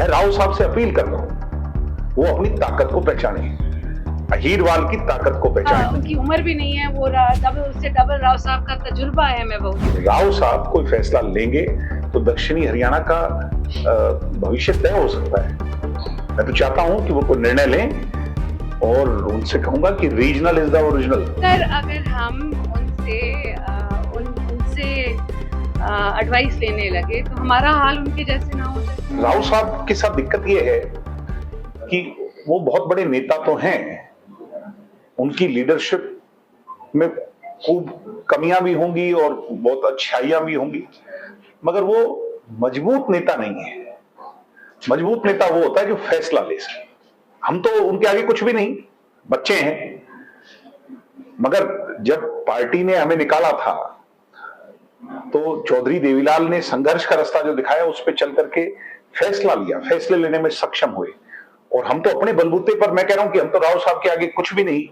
मैं राव साहब से अपील कर रहा हूं, वो अपनी ताकत को पहचाने, अहीरवाल की ताकत को पहचाने। उनकी उम्र भी नहीं है, वो उससे डबल राव साहब का तजुर्बा है। मैं बहुत राव साहब कोई फैसला लेंगे तो दक्षिणी हरियाणा का भविष्य तय हो सकता है। मैं तो चाहता हूं कि वो कोई निर्णय लें और उनसे कहूंगा कि रीजनल इज द ओरिजिनल। अगर हम उनसे एडवाइस लेने लगे तो हमारा हाल उनके जैसे ना हो जाए। राव साहब के साथ दिक्कत ये है कि वो बहुत बड़े नेता तो हैं, उनकी लीडरशिप में खूब कमियां भी होंगी और बहुत अच्छाइयां भी होंगी, मगर वो मजबूत नेता नहीं है। मजबूत नेता वो होता है जो फैसला ले सके। हम तो उनके आगे कुछ भी नहीं, बच्चे हैं। मगर जब पार्टी ने हमें निकाला था तो चौधरी देवीलाल ने संघर्ष का रास्ता जो दिखाया उस पर चल करके फैसला लिया, फैसले लेने में सक्षम हुए। और हम तो अपने बलबूते पर, मैं कह रहा हूं कि हम तो राव साहब के आगे कुछ भी नहीं,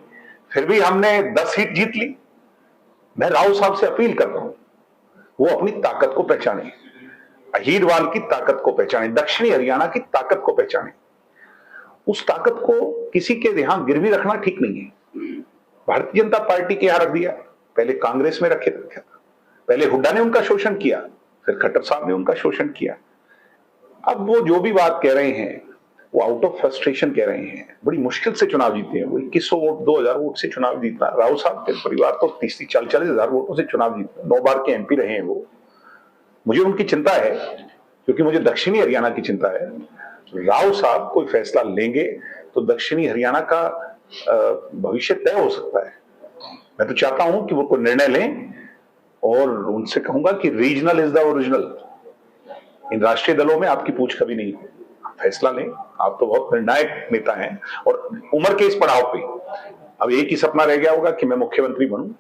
फिर भी हमने 10 सीट जीत ली। मैं राव साहब से अपील कर रहा हूं, वो अपनी ताकत को पहचाने, अहीरवाल की ताकत को पहचाने, दक्षिणी हरियाणा की ताकत को पहचाने। उस ताकत को किसी के यहां गिरवी रखना ठीक नहीं है। भारतीय जनता पार्टी के यहां रख दिया, पहले कांग्रेस में रखा था, पहले हुड्डा ने उनका शोषण किया, फिर खट्टर साहब ने उनका शोषण किया। अब वो जो भी बात कह रहे हैं वो आउट ऑफ फ्रस्ट्रेशन कह रहे हैं। बड़ी मुश्किल से चुनाव जीते हैं वो, 2100 वोट 2000 वोट से चुनाव जीतना। राव साहब के परिवार तो 30-40 हजार वोटों से चुनाव जीतना, 9 बार के एमपी रहे हैं वो। मुझे उनकी चिंता है, क्योंकि मुझे दक्षिणी हरियाणा की चिंता है। राव साहब कोई फैसला लेंगे तो दक्षिणी हरियाणा का भविष्य तय हो सकता है। मैं तो चाहता हूं कि वो कोई निर्णय लें और उनसे कहूंगा कि रीजनल इज द ओरिजिनल। इन राष्ट्रीय दलों में आपकी पूछ कभी नहीं, फैसला लें। आप तो बहुत निर्णायक नेता हैं और उम्र के इस पड़ाव पे अब एक ही सपना रह गया होगा कि मैं मुख्यमंत्री बनूं।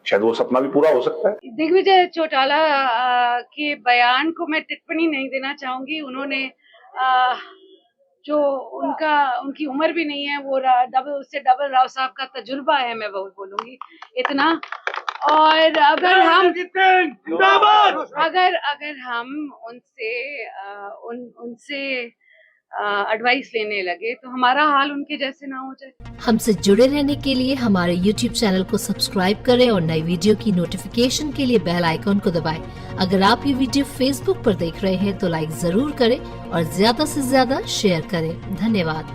शायद वो सपना भी पूरा हो सकता है। दिग्विजय चौटाला के बयान को मैं टिप्पणी नहीं देना चाहूंगी। उन्होंने जो उनकी उम्र भी नहीं है, वो उससे डबल राव साहब का तजुर्बा है। मैं बहुत बोलूंगी इतना। और अगर हम उनसे एडवाइस लेने लगे तो हमारा हाल उनके जैसे ना हो जाए। हमसे जुड़े रहने के लिए हमारे YouTube चैनल को सब्सक्राइब करें और नई वीडियो की नोटिफिकेशन के लिए बेल आइकॉन को दबाएं। अगर आप ये वीडियो Facebook पर देख रहे हैं तो लाइक जरूर करें और ज्यादा से ज्यादा शेयर करें। धन्यवाद।